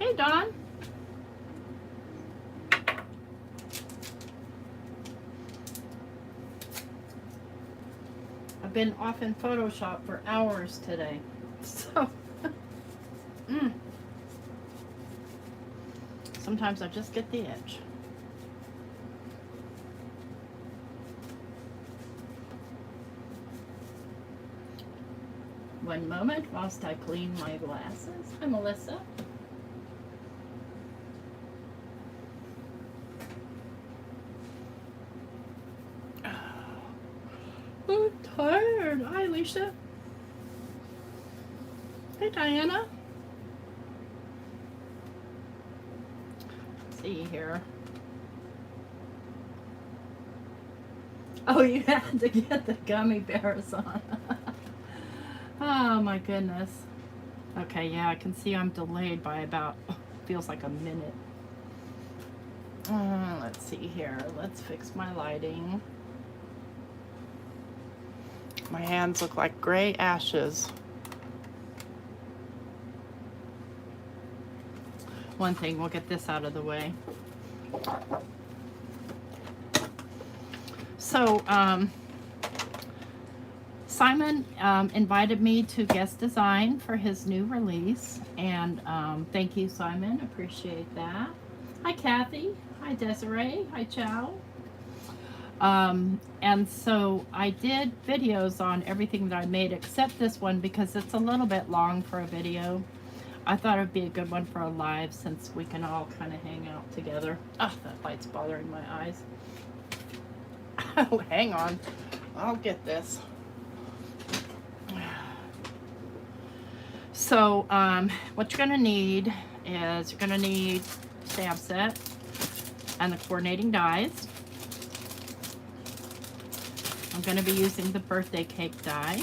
Hey, Don. I've been off in Photoshop for hours today. So, sometimes I just get the itch. One moment whilst I clean my glasses. Hi, Melissa. I'm tired. Hi, Alicia. Hey, Diana. Let's see here. Oh, you had to get the gummy bears on. Oh, my goodness. Okay, yeah, I can see I'm delayed by about, feels like a minute. Let's see here. Let's fix my lighting. My hands look like gray ashes. One thing, we'll get this out of the way. So, Simon invited me to guest design for his new release, and thank you, Simon. Appreciate that. Hi, Kathy. Hi, Desiree. Hi, Chow. And so I did videos on everything that I made except this one because it's a little bit long for a video. I thought it would be a good one for a live since we can all kind of hang out together. Oh, that light's bothering my eyes. Oh, hang on. I'll get this. So, what you're going to need is you're going to need stamp set and the coordinating dies. I'm going to be using the birthday cake die.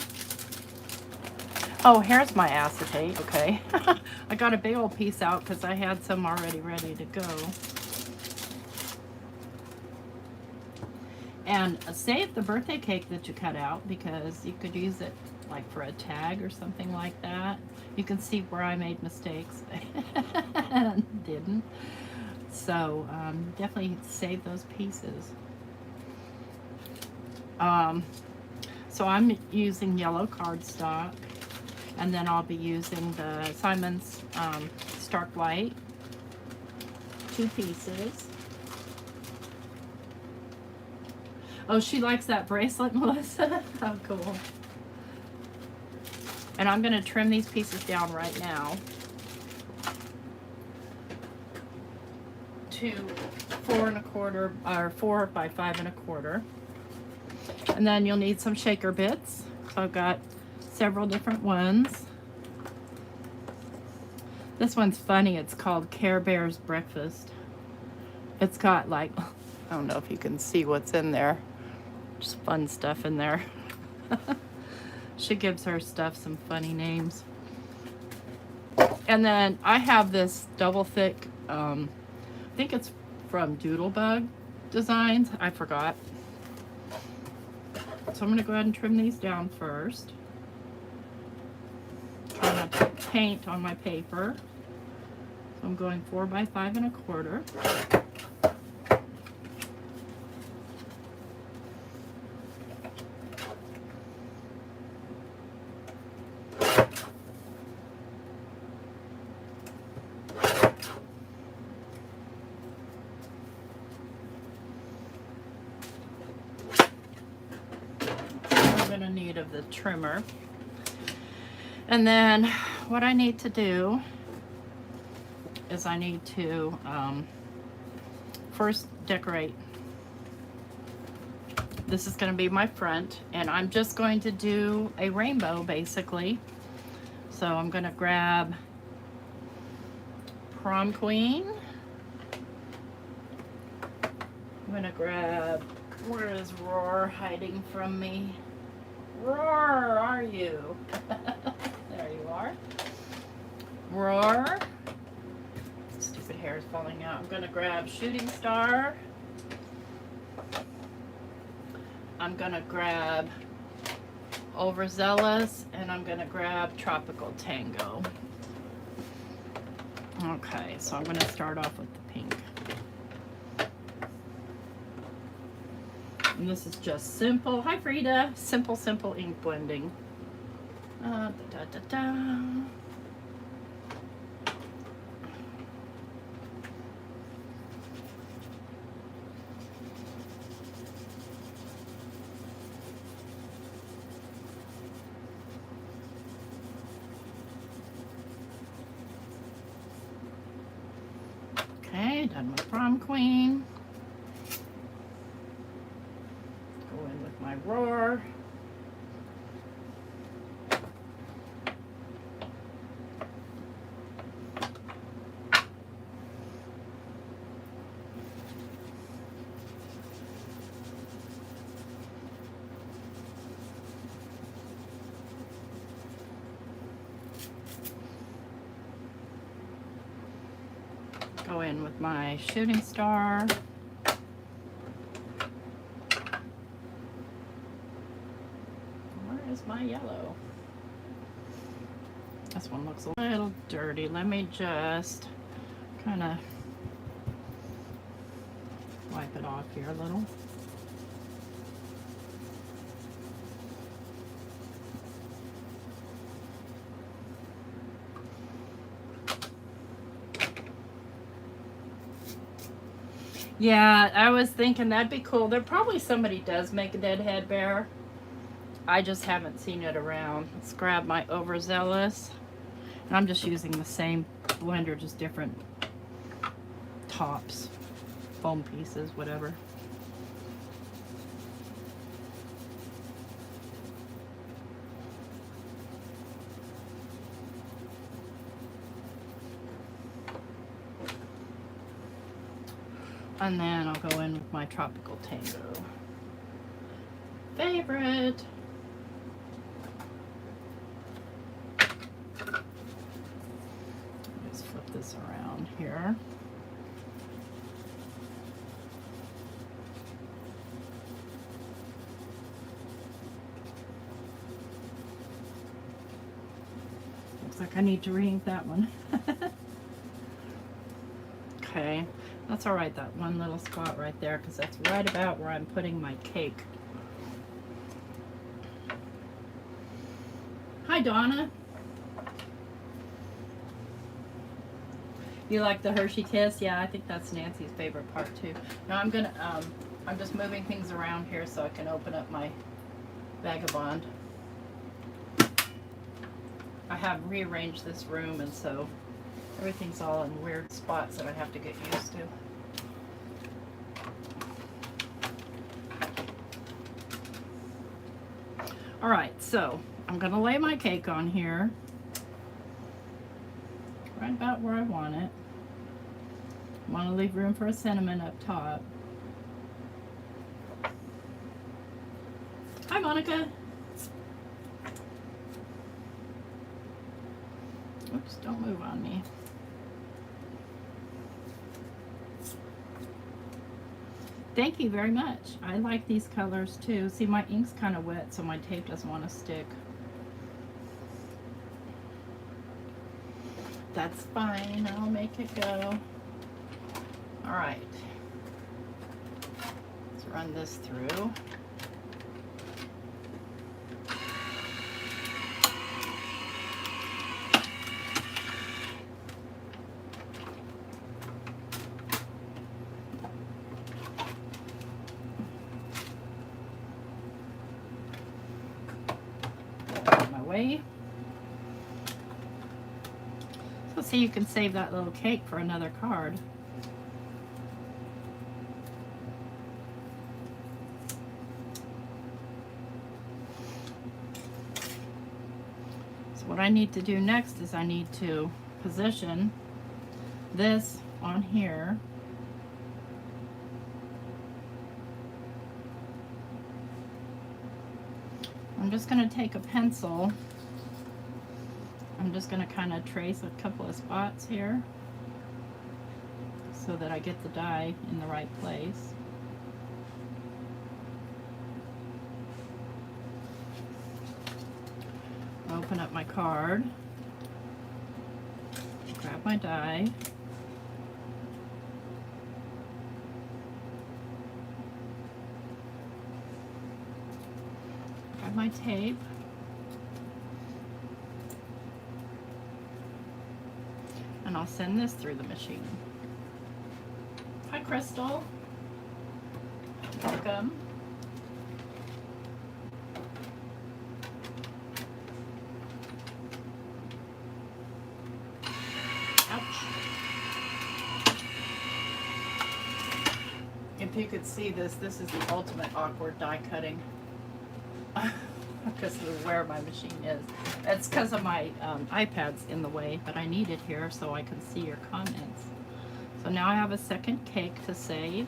Oh, here's my acetate, okay. I got a big old piece out because I had some already ready to go. And save the birthday cake that you cut out because you could use it like for a tag or something like that. You can see where I made mistakes and didn't. So definitely save those pieces. So I'm using yellow cardstock, and then I'll be using the Simon's Stark Light, 2 pieces. Oh, she likes that bracelet, Melissa. Oh, cool. And I'm going to trim these pieces down right now to 4 1/4 or 4 by 5 1/4. And then you'll need some shaker bits. So I've got several different ones. This one's funny. It's called Care Bear's Breakfast. It's got like, I don't know if you can see what's in there. Just fun stuff in there. She gives her stuff some funny names. And then I have this double thick, I think it's from Doodlebug Designs. I forgot. So I'm going to go ahead and trim these down first. Trying not to paint on my paper. So I'm going 4 by 5 1/4. Need of the trimmer. And then what I need to do is I need to first decorate. This is going to be my front, and I'm just going to do a rainbow basically. So I'm going to grab Prom Queen. I'm going to grab, where is Roar hiding from me? Roar, are you? There you are. Roar. Stupid hair is falling out. I'm going to grab Shooting Star. I'm going to grab Overzealous, and I'm going to grab Tropical Tango. Okay, so I'm going to start off with the pink. And this is just simple. Hi, Frida. Simple, simple ink blending. Da, da, da, da. Okay, done with Prom Queen. Go in with my Roar. Go in with my Shooting Star. Where is my yellow? This one looks a little dirty. Let me just kind of wipe it off here a little. Yeah, I was thinking that'd be cool. There probably somebody does make a deadhead bear. I just haven't seen it around. Let's grab my Overzealous. And I'm just using the same blender, just different tops, foam pieces, whatever. And then I'll go in with my Tropical Tango. Favorite. Let's flip this around here. Looks like I need to re-ink that one. Okay, that's all right, that one little spot right there, because that's right about where I'm putting my cake. Hi, Donna. You like the Hershey Kiss? Yeah, I think that's Nancy's favorite part too. Now I'm gonna, I'm just moving things around here so I can open up my Vagabond. I have rearranged this room, and so everything's all in weird spots that I have to get used to. All right, so I'm gonna lay my cake on here, right about where I want it. I want to leave room for a cinnamon up top. Hi, Monica. Oops, don't move on me. Thank you very much. I like these colors too. See, my ink's kind of wet, so my tape doesn't want to stick. That's fine. I'll make it go. All right. Let's run this through. So see, you can save that little cake for another card. So what I need to do next is I need to position this on here. I'm just going to take a pencil. I'm just going to kind of trace a couple of spots here so that I get the die in the right place. Open up my card. Grab my die. Grab my tape. And I'll send this through the machine. Hi, Crystal. Welcome. Ouch. If you could see this, this is the ultimate awkward die cutting. Because of where my machine is. It's because of my iPad's in the way, but I need it here so I can see your comments. So now I have a second cake to save.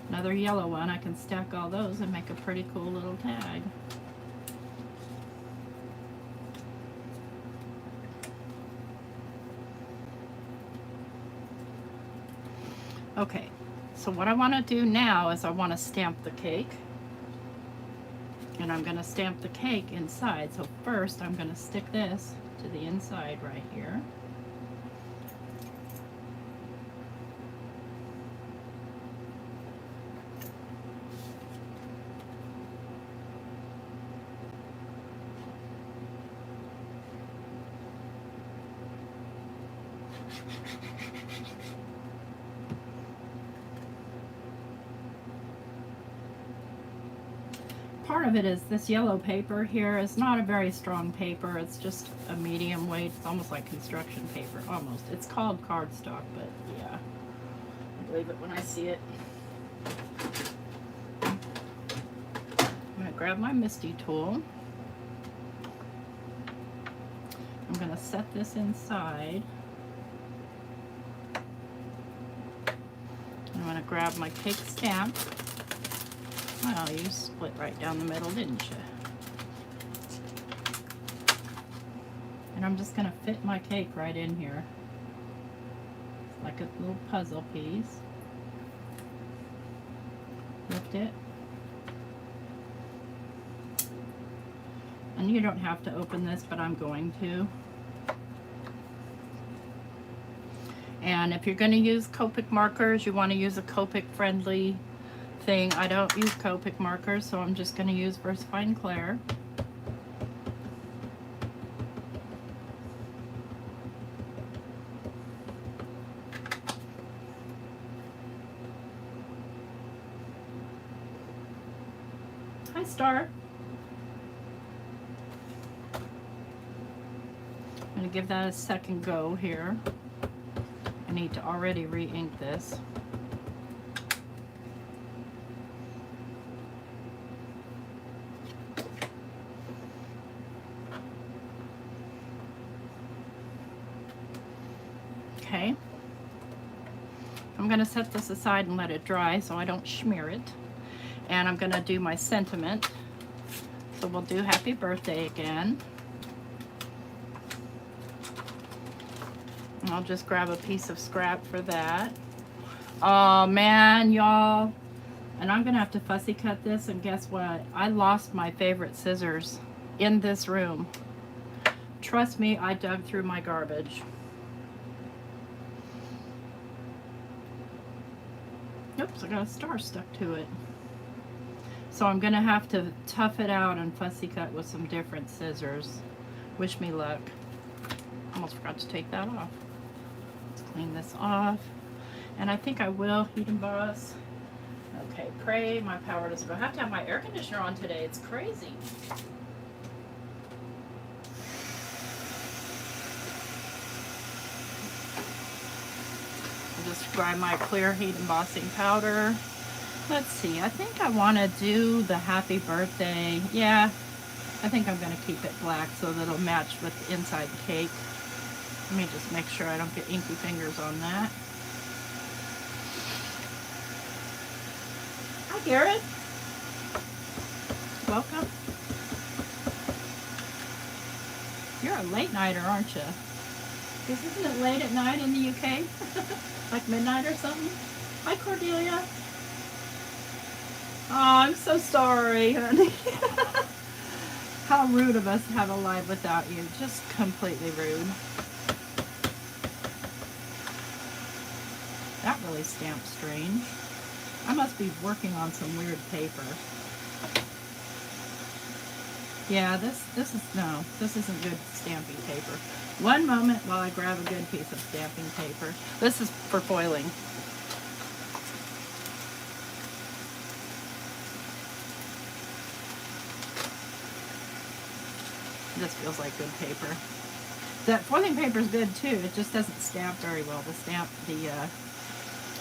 Another yellow one. I can stack all those and make a pretty cool little tag. Okay, so what I want to do now is I want to stamp the cake. And I'm going to stamp the cake inside. So first I'm going to stick this to the inside right here. Part of it is this yellow paper here is not a very strong paper. It's just a medium weight. It's almost like construction paper, almost. It's called cardstock, but yeah, I believe it when I see it. I'm gonna grab my Misty tool. I'm gonna set this inside. I'm gonna grab my cake stamp. Well, you split right down the middle, didn't you? And I'm just going to fit my cake right in here. It's like a little puzzle piece. Lift it. And you don't have to open this, but I'm going to. And if you're going to use Copic markers, you want to use a Copic friendly thing. I don't use Copic markers, so I'm just going to use VersaFine Clair. Hi, Star. I'm going to give that a second go here. I need to already re-ink this. Okay, I'm going to set this aside and let it dry so I don't smear it. And I'm going to do my sentiment. So we'll do happy birthday again. And I'll just grab a piece of scrap for that. Oh man, y'all. And I'm going to have to fussy cut this, and guess what? I lost my favorite scissors in this room. Trust me, I dug through my garbage. Oops, I got a star stuck to it. So I'm going to have to tough it out and fussy cut with some different scissors. Wish me luck. Almost forgot to take that off. Let's clean this off. And I think I will heat and boss. Okay, pray my power doesn't go. I have to have my air conditioner on today. It's crazy. Just grab my clear heat embossing powder. Let's see, I think I want to do the happy birthday. Yeah, I think I'm going to keep it black so that it'll match with the inside the cake. Let me just make sure I don't get inky fingers on that. Hi, Garrett. Welcome. You're a late nighter, aren't you? Because isn't it late at night in the UK? Like midnight or something? Hi, Cordelia. Oh, I'm so sorry, honey. How rude of us to have a live without you. Just completely rude. really stamped strange. I must be working on some weird paper. Yeah, this isn't good stamping paper. One moment while I grab a good piece of stamping paper. This is for foiling. This feels like good paper. That foiling paper is good too. It just doesn't stamp very well.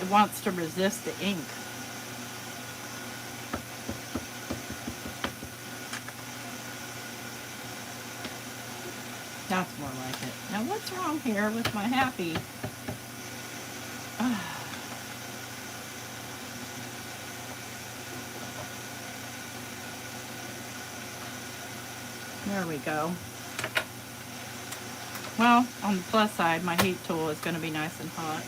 It wants to resist the ink. That's more like it. Now what's wrong here with my happy? There we go. Well, on the plus side, my heat tool is going to be nice and hot.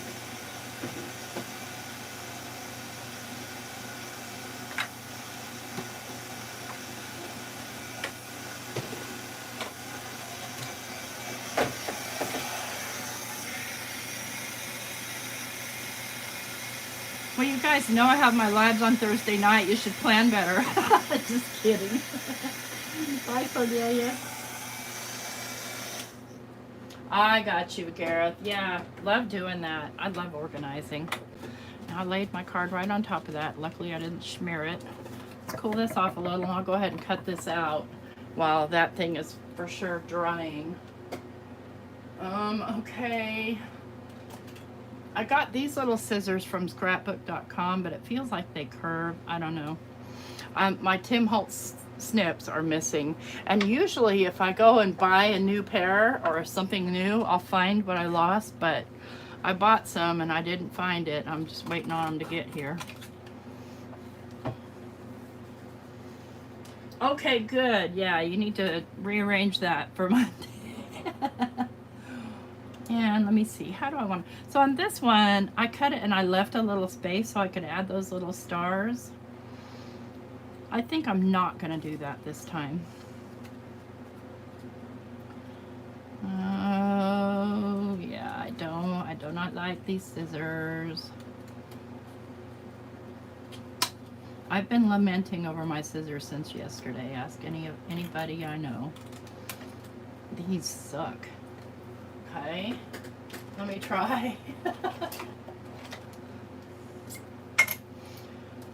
Well, you guys know I have my lives on Thursday night. You should plan better. Just kidding. Bye, Cordelia. I got you, Gareth. Yeah, love doing that. I love organizing. Now I laid my card right on top of that. Luckily, I didn't smear it. Let's cool this off a little, and I'll go ahead and cut this out while that thing is for sure drying. Okay. I got these little scissors from scrapbook.com, but it feels like they curve. I don't know. My Tim Holtz snips are missing, and usually if I go and buy a new pair or something new, I'll find what I lost, but I bought some and I didn't find it. I'm just waiting on them to get here. Okay, good. Yeah, you need to rearrange that for Monday. And let me see, how do I want to, so on this one, I cut it and I left a little space so I could add those little stars. I think I'm not going to do that this time. Oh, yeah, I do not like these scissors. I've been lamenting over my scissors since yesterday. Ask anybody I know. These suck. Okay, let me try. Let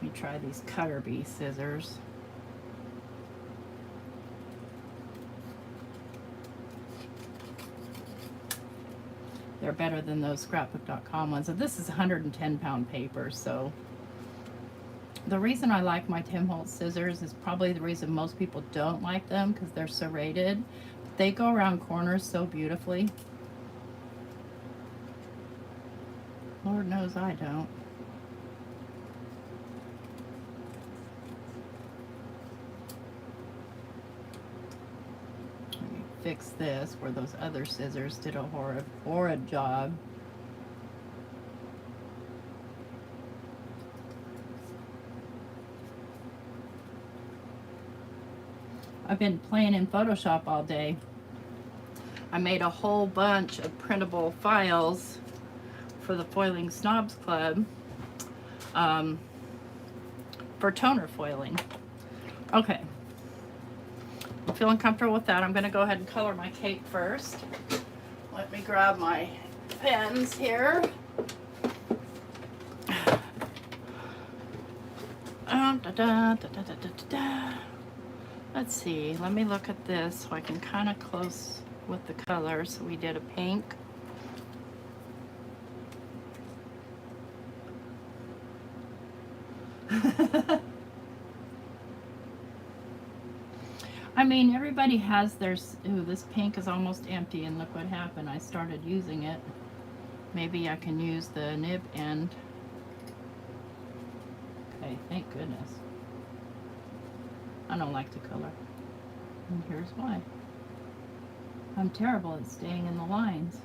me try these Cutter Bee scissors. They're better than those scrapbook.com ones. And this is 110-pound paper, so the reason I like my Tim Holtz scissors is probably the reason most people don't like them, because they're serrated. They go around corners so beautifully. Lord knows I don't. Let me fix this where those other scissors did a horrid job. I've been playing in Photoshop all day. I made a whole bunch of printable files for the Foiling Snobs Club for toner foiling. Okay, I'm feeling comfortable with that. I'm going to go ahead and color my cake first. Let me grab my pens here. Let's see, let me look at this so I can kind of close with the colors. We did a pink. I mean, everybody has theirs. Ooh, this pink is almost empty, and look what happened. I started using it. Maybe I can use the nib end. Okay, thank goodness. I don't like to color. And here's why. I'm terrible at staying in the lines.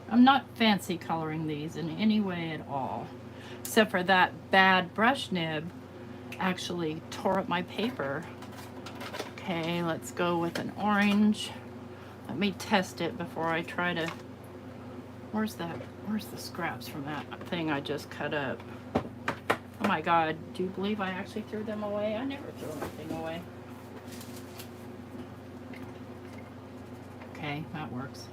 I'm not fancy coloring these in any way at all, except for that bad brush nib actually tore up my paper. Okay, let's go with an orange. Let me test it before I try to, where's the scraps from that thing I just cut up? Oh my God, do you believe I actually threw them away? I never throw anything away. Okay, that works.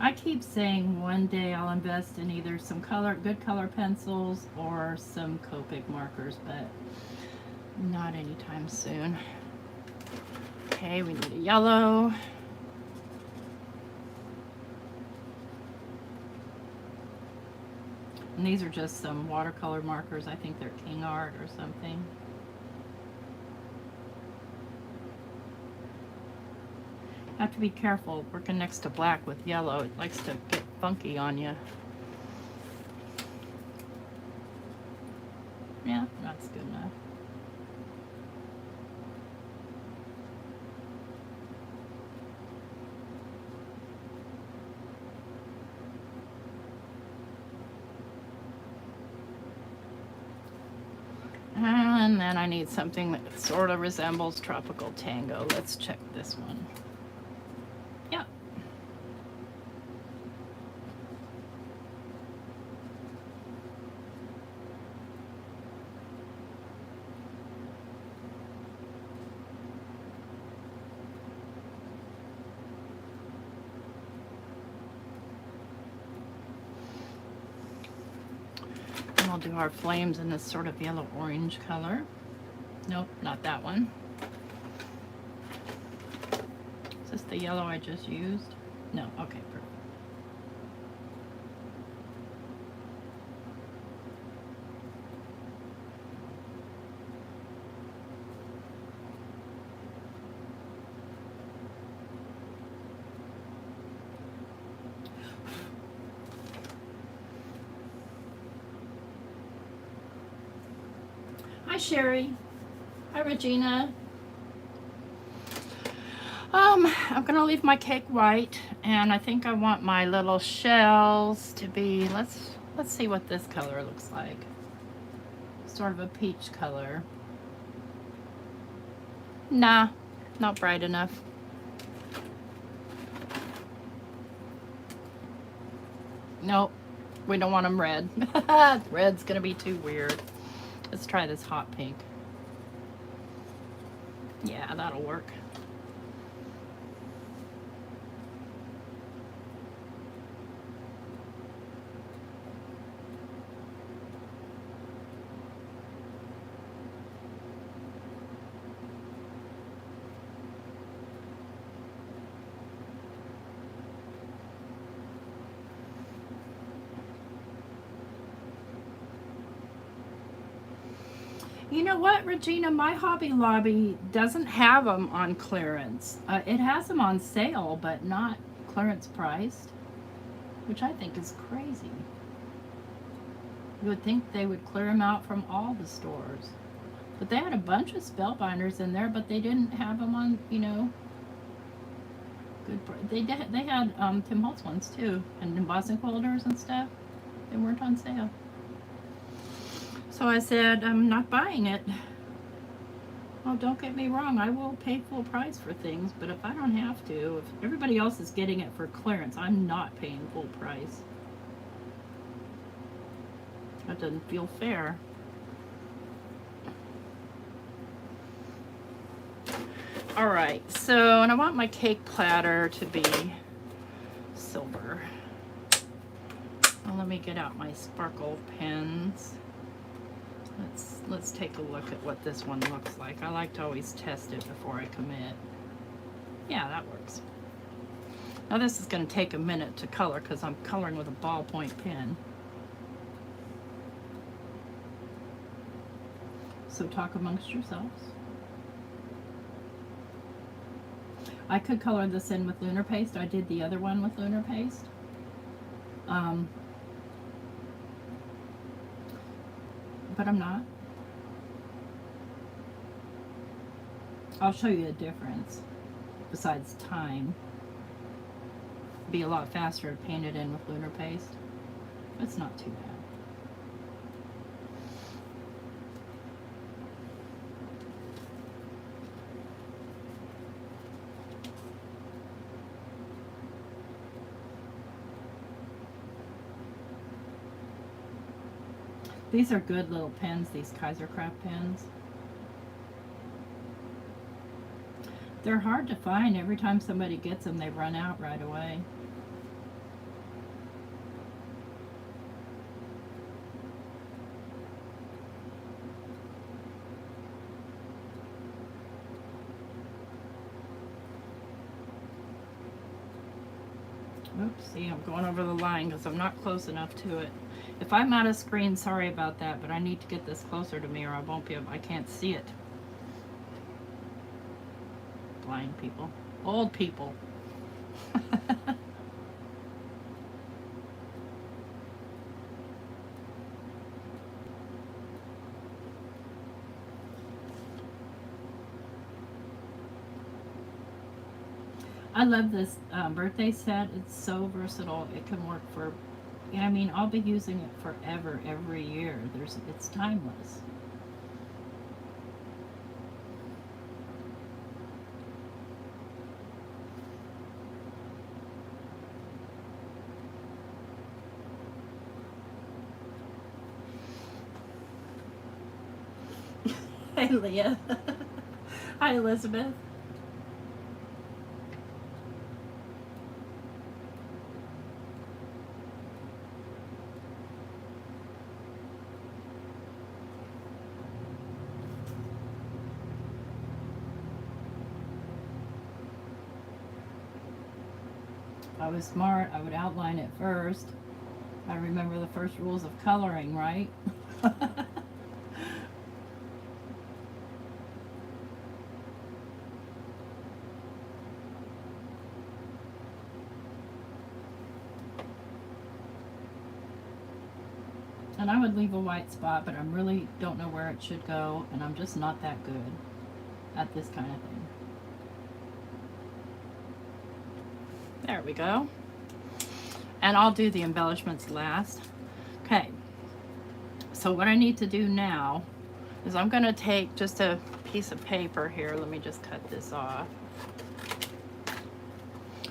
I keep saying one day I'll invest in either some good color pencils or some Copic markers, but not anytime soon. Okay, we need a yellow. And these are just some watercolor markers. I think they're King Art or something. Have to be careful working next to black with yellow. It likes to get funky on you. Yeah, that's good enough. And then I need something that sort of resembles Tropical Tango. Let's check this one. Yep. And we'll do our flames in this sort of yellow-orange color. Nope, not that one. Is this the yellow I just used? No, okay, perfect. Hi, Sherry. Hi, Regina. I'm gonna leave my cake white, and I think I want my little shells to be, let's see what this color looks like. Sort of a peach color. Nah, not bright enough. Nope, we don't want them red. Red's gonna be too weird. Let's try this hot pink. Yeah, that'll work. You know what, Regina? My Hobby Lobby doesn't have them on clearance. It has them on sale, but not clearance priced, which I think is crazy. You would think they would clear them out from all the stores. But they had a bunch of spellbinders in there, but they didn't have them on, you know, good. They had Tim Holtz ones too, and embossing folders and stuff. They weren't on sale. So I said, I'm not buying it. Well, don't get me wrong, I will pay full price for things, but if I don't have to, if everybody else is getting it for clearance, I'm not paying full price. That doesn't feel fair. All right, so, and I want my cake platter to be silver. Well, let me get out my sparkle pens. Let's take a look at what this one looks like. I like to always test it before I commit. Yeah, that works. Now this is going to take a minute to color because I'm coloring with a ballpoint pen. So talk amongst yourselves. I could color this in with lunar paste. I did the other one with lunar paste. But I'm not. I'll show you the difference. Besides time, it'd be a lot faster to paint it in with lunar paste. It's not too bad. These are good little pens, these Kaisercraft pens. They're hard to find. Every time somebody gets them, they run out right away. Oops, see, I'm going over the line because I'm not close enough to it. If I'm out of screen, sorry about that, but I need to get this closer to me or I won't be able, I can't see it. Blind people. Old people. I love this birthday set. It's so versatile. It can work for, I mean, I'll be using it forever, every year. It's timeless. Hey, Leah. Hi, Elizabeth. If I was smart, I would outline it first. I remember the first rules of coloring, right? And I would leave a white spot, but I really don't know where it should go, and I'm just not that good at this kind of thing. There we go. And I'll do the embellishments last. Okay, so what I need to do now is I'm going to take just a piece of paper here. Let me just cut this off.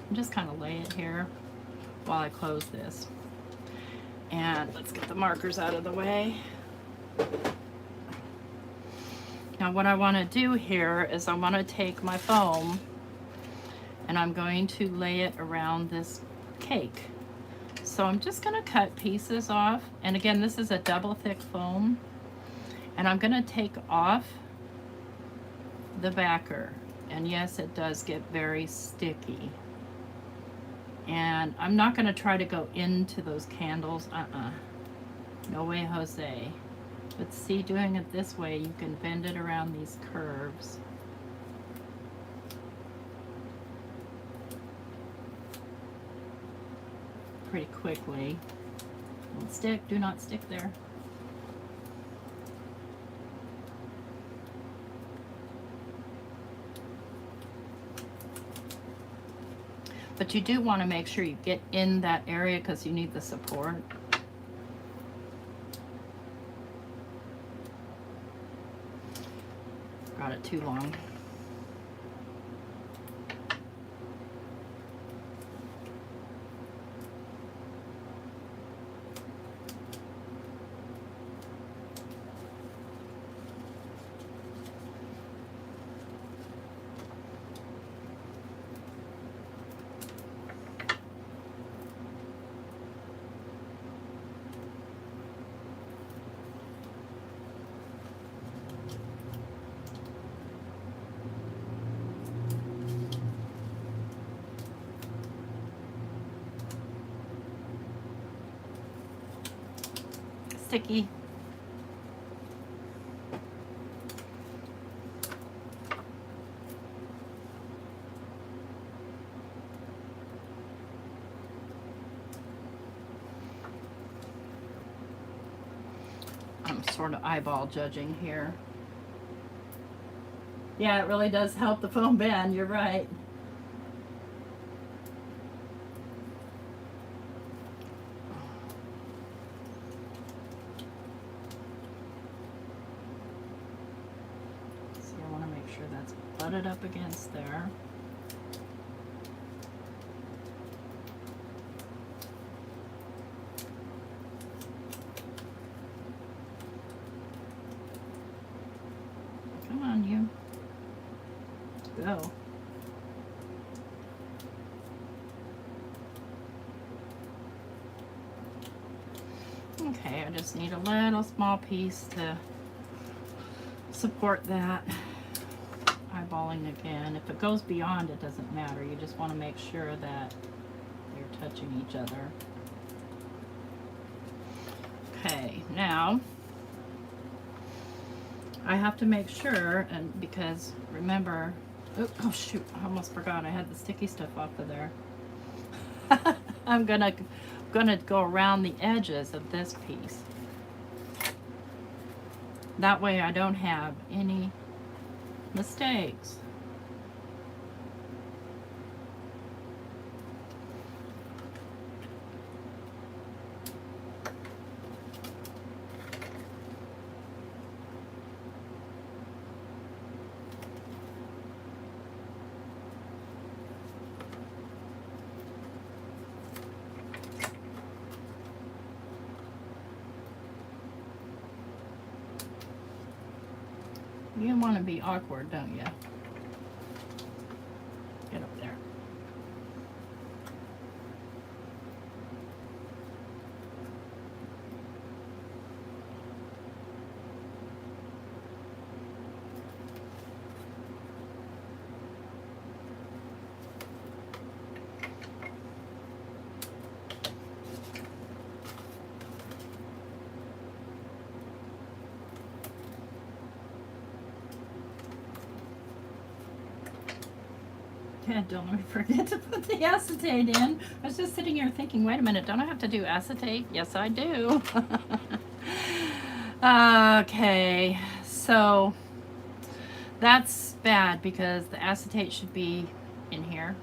And just kind of lay it here while I close this. And let's get the markers out of the way. Now what I want to do here is I want to take my foam and I'm going to lay it around this cake. So I'm just going to cut pieces off. And again, this is a double thick foam. And I'm going to take off the backer. And yes, it does get very sticky. And I'm not going to try to go into those candles. No way, Jose. But see, doing it this way, you can bend it around these curves. Pretty quickly. Don't stick, do not stick there. But you do want to make sure you get in that area because you need the support. Got it too long. Sticky. I'm sort of eyeball judging here. Yeah, it really does help the foam bend, you're right. See, I want to make sure that's butted up against there. go. Okay, I just need a little small piece to support that. Eyeballing again. If it goes beyond, it doesn't matter. You just want to make sure that they're touching each other. Okay, now I have to make sure, and because remember, oh shoot, I almost forgot I had the sticky stuff off of there. I'm gonna go around the edges of this piece. That way I don't have any mistakes. You want to be awkward, don't you? Get up there. Yeah, don't let me forget to put the acetate in. I was just sitting here thinking, wait a minute, don't I have to do acetate? Yes, I do. Okay, so that's bad because the acetate should be in here.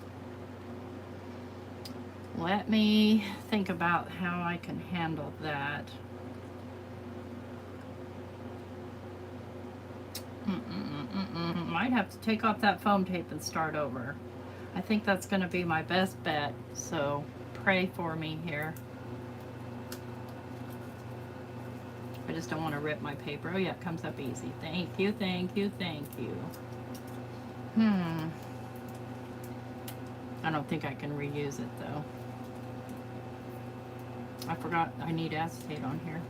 Let me think about how I can handle that. Might have to take off that foam tape and start over. I think that's going to be my best bet, so pray for me here. I just don't want to rip my paper. Oh yeah, it comes up easy. Thank you, thank you, thank you. I don't think I can reuse it though. I forgot I need acetate on here.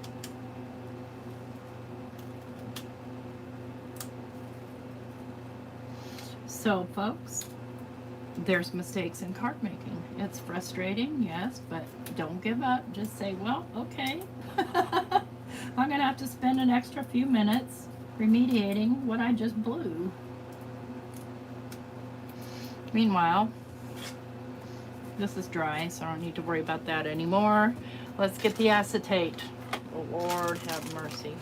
So folks, there's mistakes in card making. It's frustrating, yes, but don't give up. Just say, well, okay. I'm gonna have to spend an extra few minutes remediating what I just blew. Meanwhile, this is dry, so I don't need to worry about that anymore. Let's get the acetate. Oh, Lord have mercy.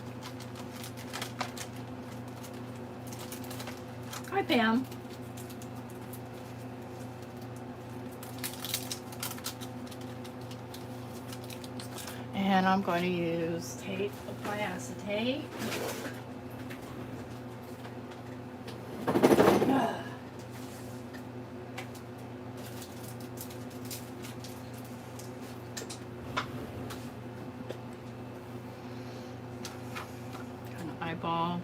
Hi, Pam. And I'm going to use tape with my acetate. Kind of eyeball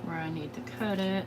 where I need to cut it.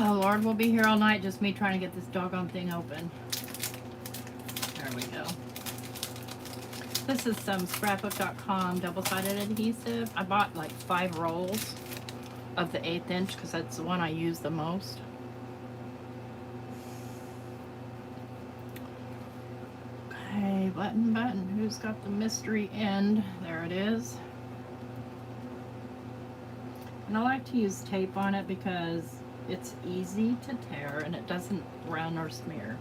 Oh Lord, we'll be here all night, just me trying to get this doggone thing open. There we go. This is some scrapbook.com double-sided adhesive. I bought like 5 rolls of the 1/8 inch because that's the one I use the most. Okay, button. Who's got the mystery end? There it is. And I like to use tape on it because it's easy to tear and it doesn't run or smear.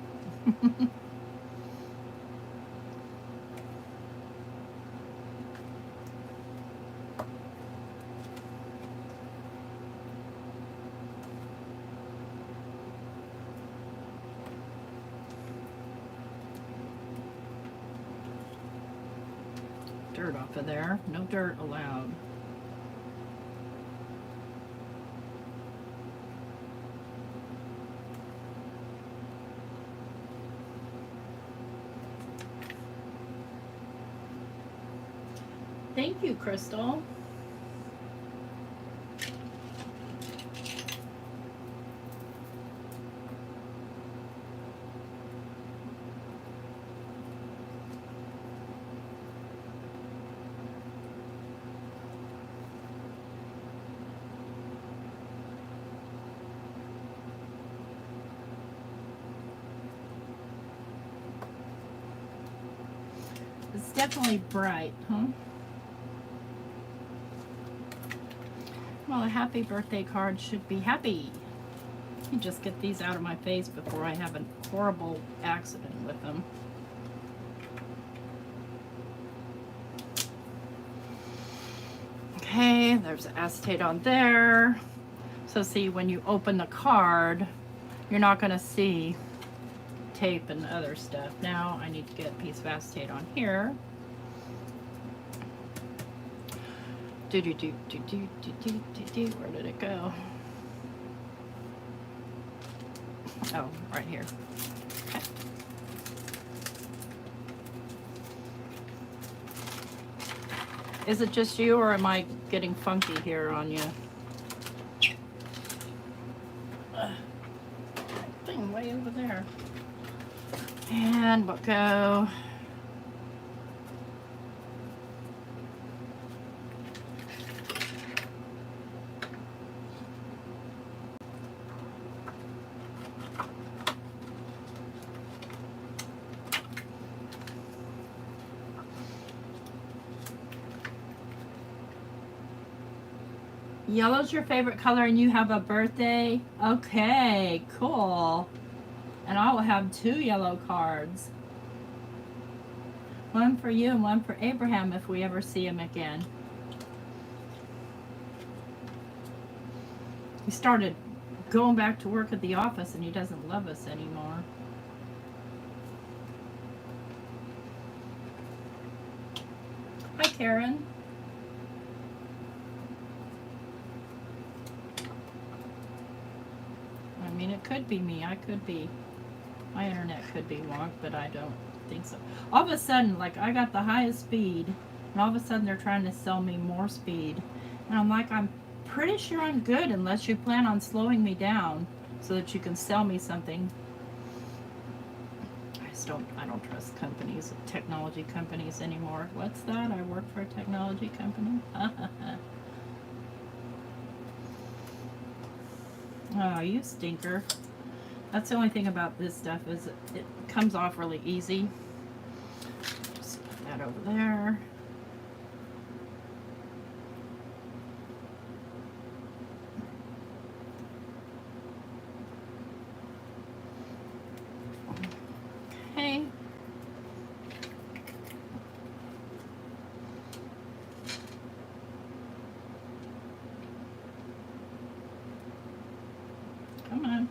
dirt off of there. No dirt allowed. Thank you, Crystal. It's definitely bright, huh? Well, a happy birthday card should be happy. Let me just get these out of my face before I have a horrible accident with them. Okay, there's acetate on there. So see, when you open the card, you're not going to see tape and other stuff. Now I need to get a piece of acetate on here. Where did it go? Oh, right here. Okay. Is it just you, or am I getting funky here on you? Thing way over there. And we'll go. Yellow's your favorite color and you have a birthday? Okay, cool. And I will have 2 yellow cards. One for you and one for Abraham if we ever see him again. He started going back to work at the office and he doesn't love us anymore. Hi, Karen. I mean, it could be me. I could be, my internet could be wonk, but I don't think so. All of a sudden, like, I got the highest speed, and all of a sudden they're trying to sell me more speed. And I'm like, I'm pretty sure I'm good unless you plan on slowing me down so that you can sell me something. I don't trust companies, technology companies anymore. What's that? I work for a technology company? Oh, you stinker. That's the only thing about this stuff is it comes off really easy. Just put that over there. Okay. Come on.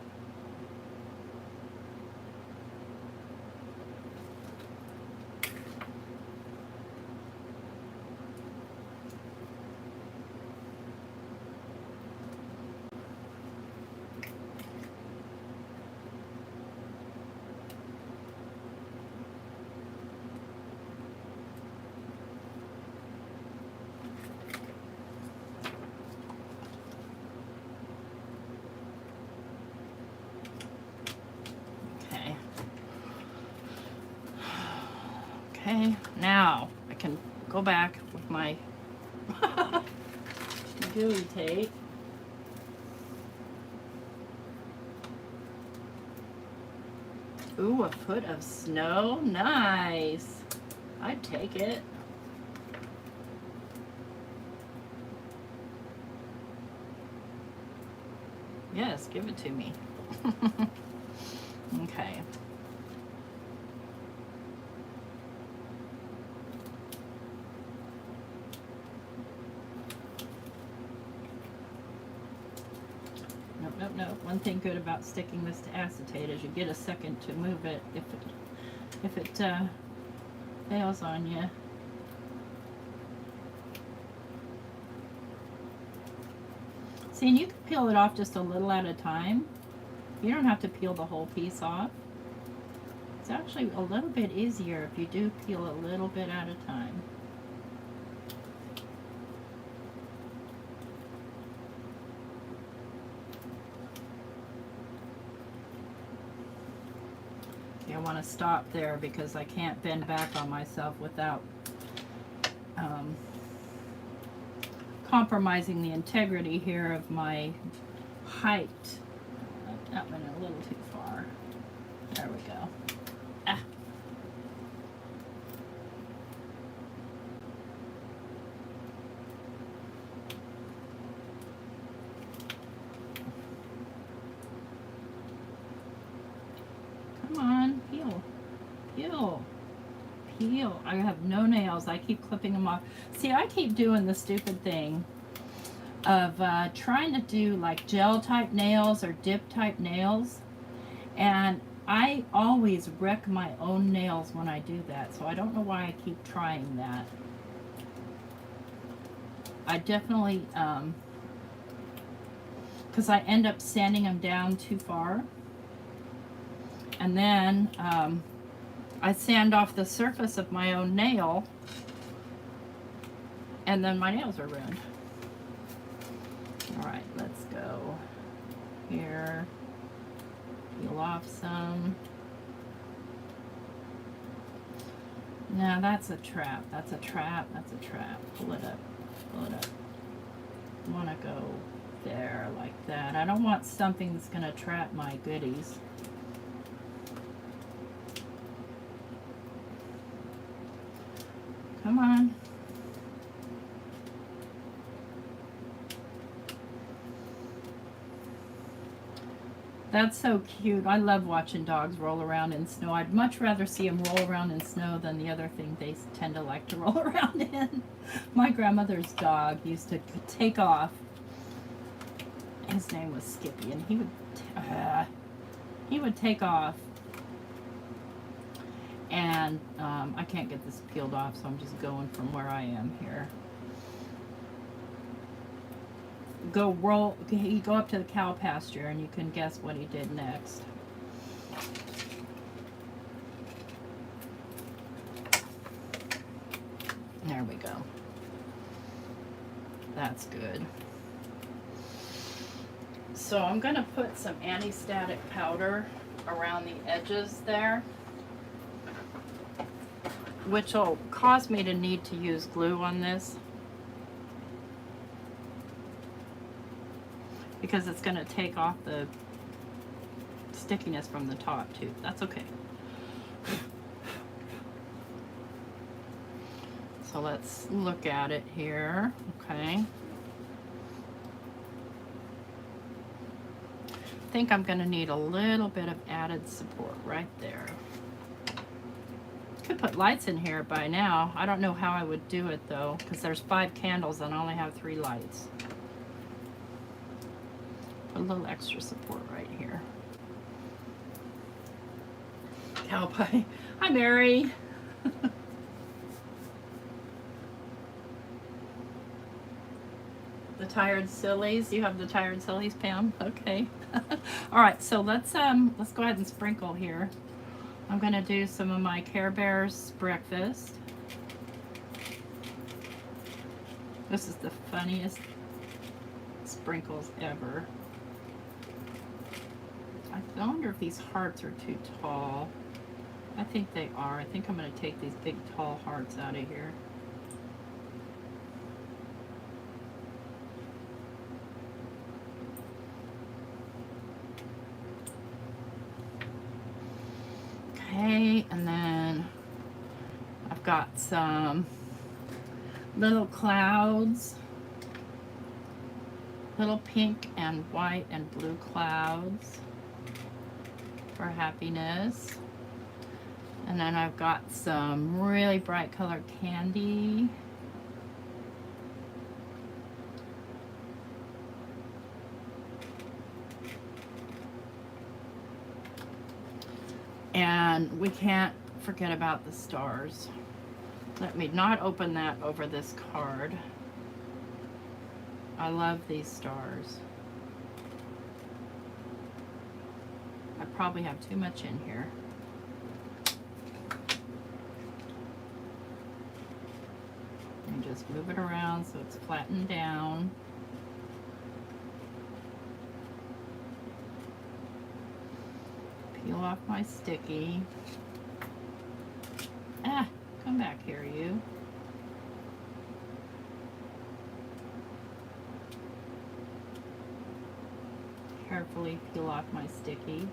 Okay, now I can go back with my gooey tape. Ooh, a foot of snow. Nice. I'd take it. Yes, give it to me. Okay. No. One thing good about sticking this to acetate is you get a second to move it if it fails on you. See, and you can peel it off just a little at a time. You don't have to peel the whole piece off. It's actually a little bit easier if you do peel a little bit at a time. Okay, I want to stop there because I can't bend back on myself without compromising the integrity here of my height. That went a little too far. There we go. Ah. Come on, peel, peel, peel. I have no nails. I keep clipping them off. See, I keep doing the stupid thing of trying to do like gel type nails or dip type nails, and I always wreck my own nails when I do that, so I don't know why I keep trying that. I definitely because I end up sanding them down too far, and then I sand off the surface of my own nail, and then my nails are ruined. Alright, let's go here, peel off some. Now that's a trap, that's a trap, that's a trap. Pull it up, pull it up. I want to go there like that. I don't want something that's going to trap my goodies. Come on. That's so cute. I love watching dogs roll around in snow. I'd much rather see them roll around in snow than the other thing they tend to like to roll around in. My grandmother's dog used to take off. His name was Skippy, and he would take off. And I can't get this peeled off, so I'm just going from where I am here. He go up to the cow pasture, and you can guess what he did next. There we go. That's good. So I'm going to put some anti-static powder around the edges there, which will cause me to need to use glue on this, because it's going to take off the stickiness from the top too. That's okay. So let's look at it here. Okay. I think I'm going to need a little bit of added support right there. Could put lights in here by now. I don't know how I would do it though, because there's 5 candles and I only have 3 lights. Put a little extra support right here. Cow pie. Hi, Mary. The tired sillies. You have the tired sillies, Pam? Okay. All right, so let's go ahead and sprinkle here. I'm going to do some of my Care Bears breakfast. This is the funniest sprinkles ever. I wonder if these hearts are too tall. I think they are. I think I'm going to take these big tall hearts out of here. Okay, and then I've got some little clouds, little pink and white and blue clouds for happiness. And then I've got some really bright colored candy. And we can't forget about the stars. Let me not open that over this card. I love these stars. I probably have too much in here. And just move it around so it's flattened down. Peel off my sticky. Ah, come back here, you. Carefully peel off my sticky.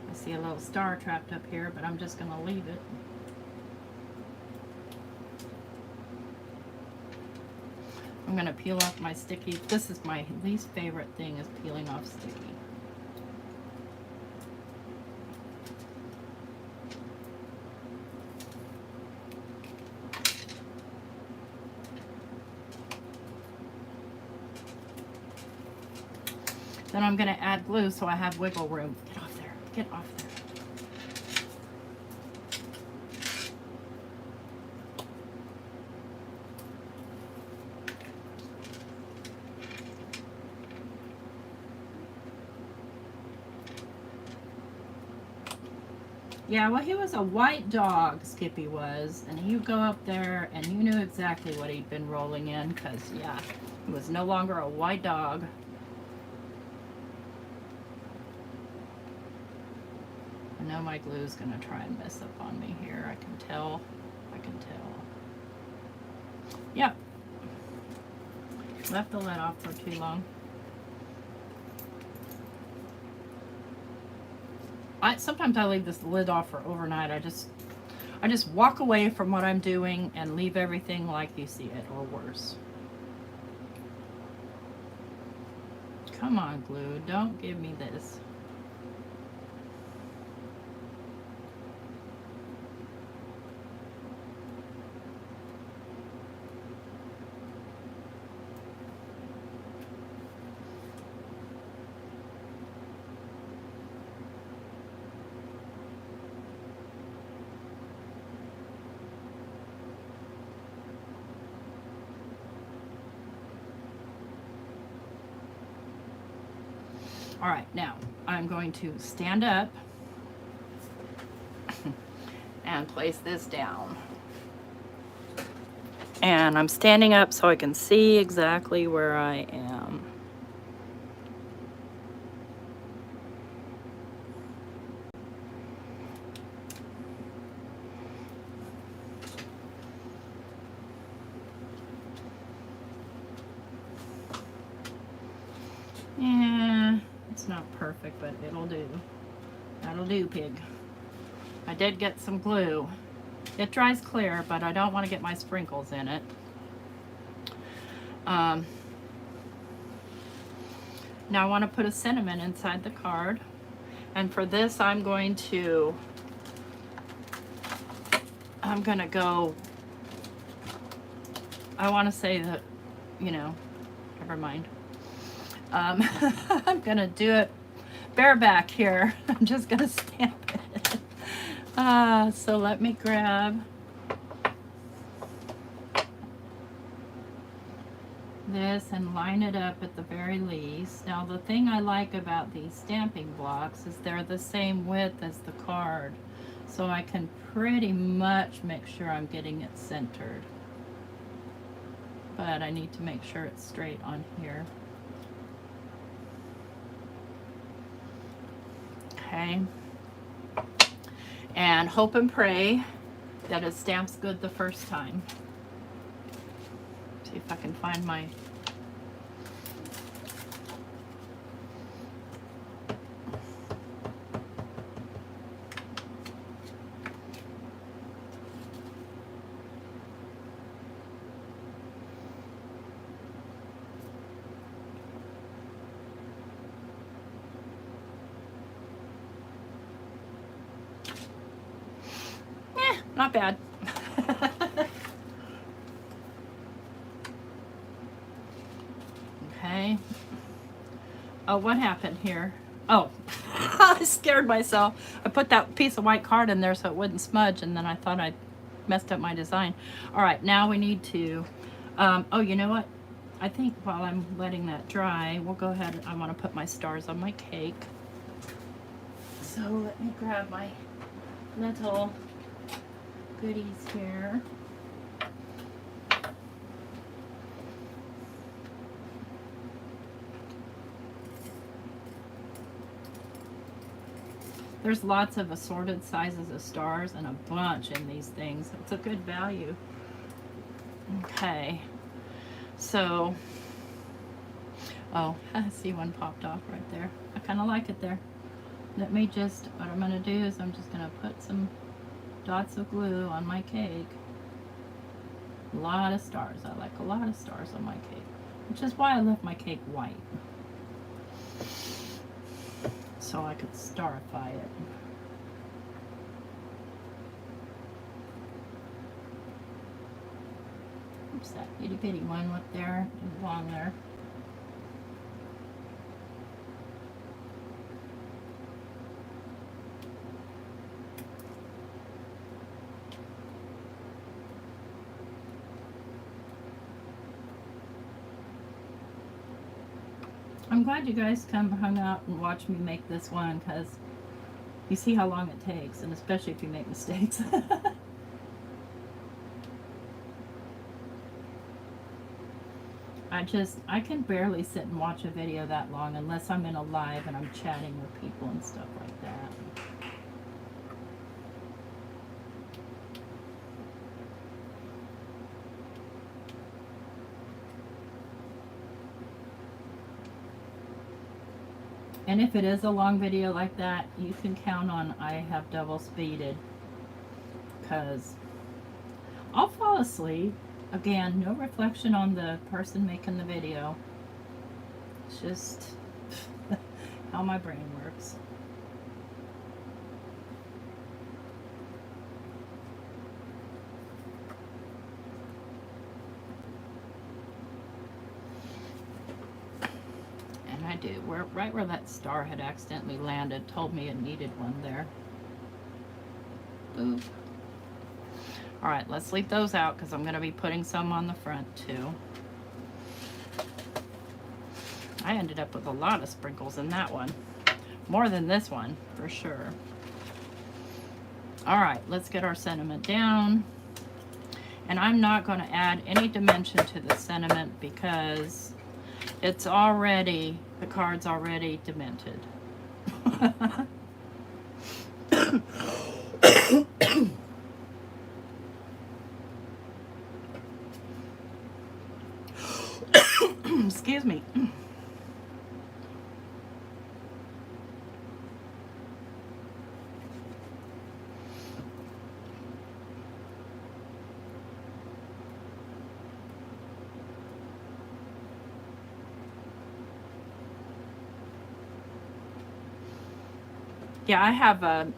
I see a little star trapped up here, but I'm just going to leave it. I'm going to peel off my sticky. This is my least favorite thing, is peeling off sticky. Then I'm going to add glue so I have wiggle room. Get off there. Get off there. Yeah, well, he was a white dog, Skippy was, and he'd go up there and you knew exactly what he'd been rolling in, because, yeah, he was no longer a white dog. I know my glue's going to try and mess up on me here. I can tell. I can tell. Yep. Left the lid off for too long. Sometimes I leave this lid off for overnight. I just walk away from what I'm doing and leave everything like you see it, or worse. Come on, glue. Don't give me this. All right, now I'm going to stand up and place this down. And I'm standing up so I can see exactly where I am. Yeah, it's not perfect, but it'll do. That'll do, pig. I did get some glue. It dries clear, but I don't want to get my sprinkles in it. Now I want to put a sentiment inside the card. And for this, I'm going to go, I want to say that, you know, never mind. I'm going to do it bareback here. I'm just going to stamp it. So let me grab this and line it up at the very least. Now the thing I like about these stamping blocks is they're the same width as the card, so I can pretty much make sure I'm getting it centered. But I need to make sure it's straight on here. Okay. And hope and pray that it stamps good the first time. See if I can find my... Not bad. Okay. Oh, what happened here? Oh, I scared myself. I put that piece of white card in there so it wouldn't smudge, and then I thought I messed up my design. All right, now we need to, oh, you know what? I think while I'm letting that dry, we'll go ahead. I want to put my stars on my cake. So let me grab my little goodies here. There's lots of assorted sizes of stars and a bunch in these things. It's a good value. Okay, so, oh, I see one popped off right there. I kind of like it there. Let me just, what I'm going to do is I'm just going to put some dots of glue on my cake. A lot of stars. I like a lot of stars on my cake, which is why I left my cake white, so I could starify it. Oops, that itty bitty one up there, along there. I'm glad you guys hung out and watched me make this one, because you see how long it takes, and especially if you make mistakes. I can barely sit and watch a video that long unless I'm in a live and I'm chatting with people and stuff like that. And if it is a long video like that, you can count on I have double speeded, because I'll fall asleep. Again, no reflection on the person making the video. It's just how my brain works. And I do. Right where that star had accidentally landed told me it needed one there. Boop. All right, let's leave those out because I'm going to be putting some on the front too. I ended up with a lot of sprinkles in that one. More than this one, for sure. All right, let's get our sentiment down. And I'm not going to add any dimension to the sentiment because it's already, the card's already demented. Excuse me. Yeah, I have a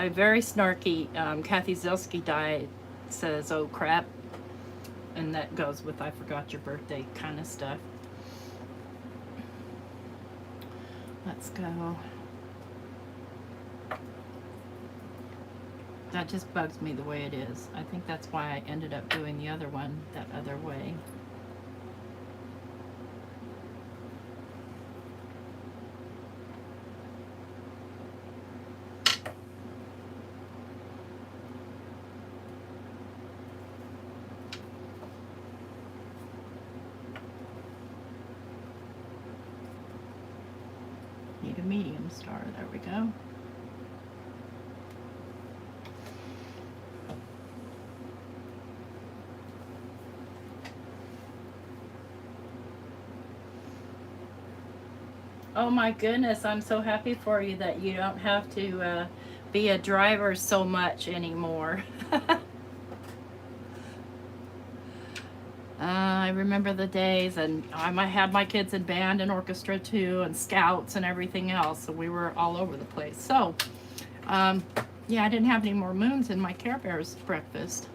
very snarky Kathy Zelski die says, "Oh crap," and that goes with "I forgot your birthday" kind of stuff. Let's go. That just bugs me the way it is. I think that's why I ended up doing the other one that other way. Need a medium star. There we go. Oh my goodness, I'm so happy for you that you don't have to be a driver so much anymore. I remember the days, and I had my kids in band and orchestra too, and scouts and everything else, so we were all over the place. So, yeah, I didn't have any more moons in my Care Bears breakfast.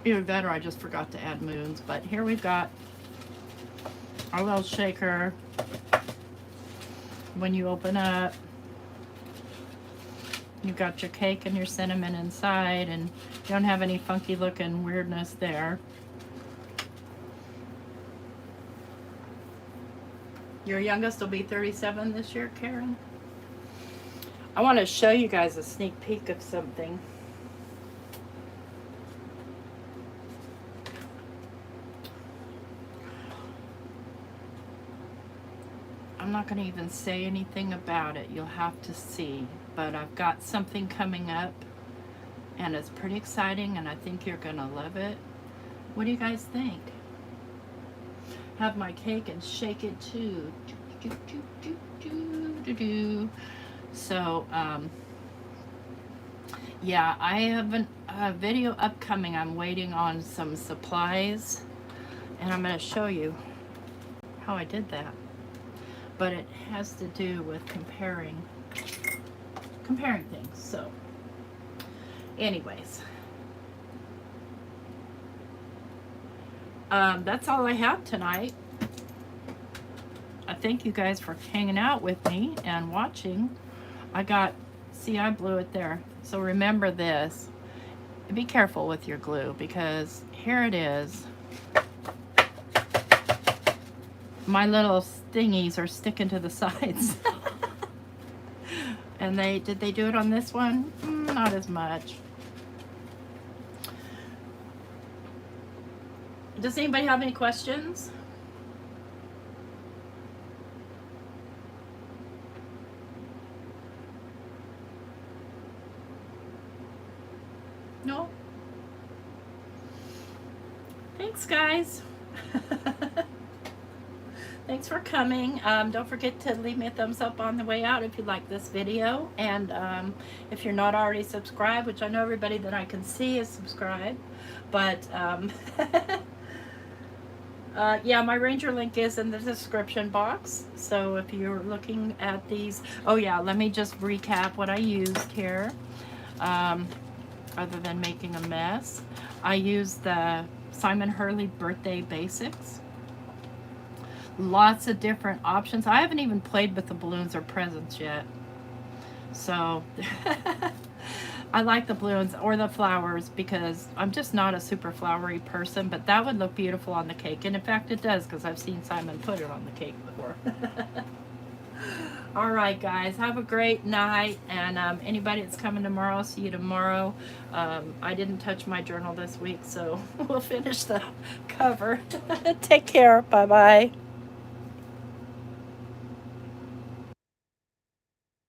Either that or I just forgot to add moons, but here we've got our little shaker. when you open up, you got your cake and your cinnamon inside, and you don't have any funky looking weirdness there. Your youngest will be 37 this year, Karen. I want to show you guys a sneak peek of something. I'm not going to even say anything about it. You'll have to see. But I've got something coming up, and it's pretty exciting, and I think you're going to love it. What do you guys think? Have my cake and shake it too. So, yeah, I have a video upcoming. I'm waiting on some supplies, and I'm going to show you how I did that. But it has to do with comparing things. So, anyways, that's all I have tonight. I thank you guys for hanging out with me and watching. See, I blew it there. So remember this. Be careful with your glue, because here it is. My little thingies are sticking to the sides. And did they do it on this one? Not as much. Does anybody have any questions? No? Thanks, guys. Thanks for coming. Don't forget to leave me a thumbs up on the way out if you like this video. And if you're not already subscribed, which I know everybody that I can see is subscribed. But yeah, my Ranger link is in the description box. So if you're looking at these, oh yeah, let me just recap what I used here. Other than making a mess, I used the Simon Hurley Birthday Basics. Lots of different options. I haven't even played with the balloons or presents yet. So I like the balloons or the flowers because I'm just not a super flowery person, but that would look beautiful on the cake. And in fact, it does, because I've seen Simon put it on the cake before. All right, guys, have a great night. And anybody that's coming tomorrow, I'll see you tomorrow. I didn't touch my journal this week, so we'll finish the cover. Take care. Bye-bye.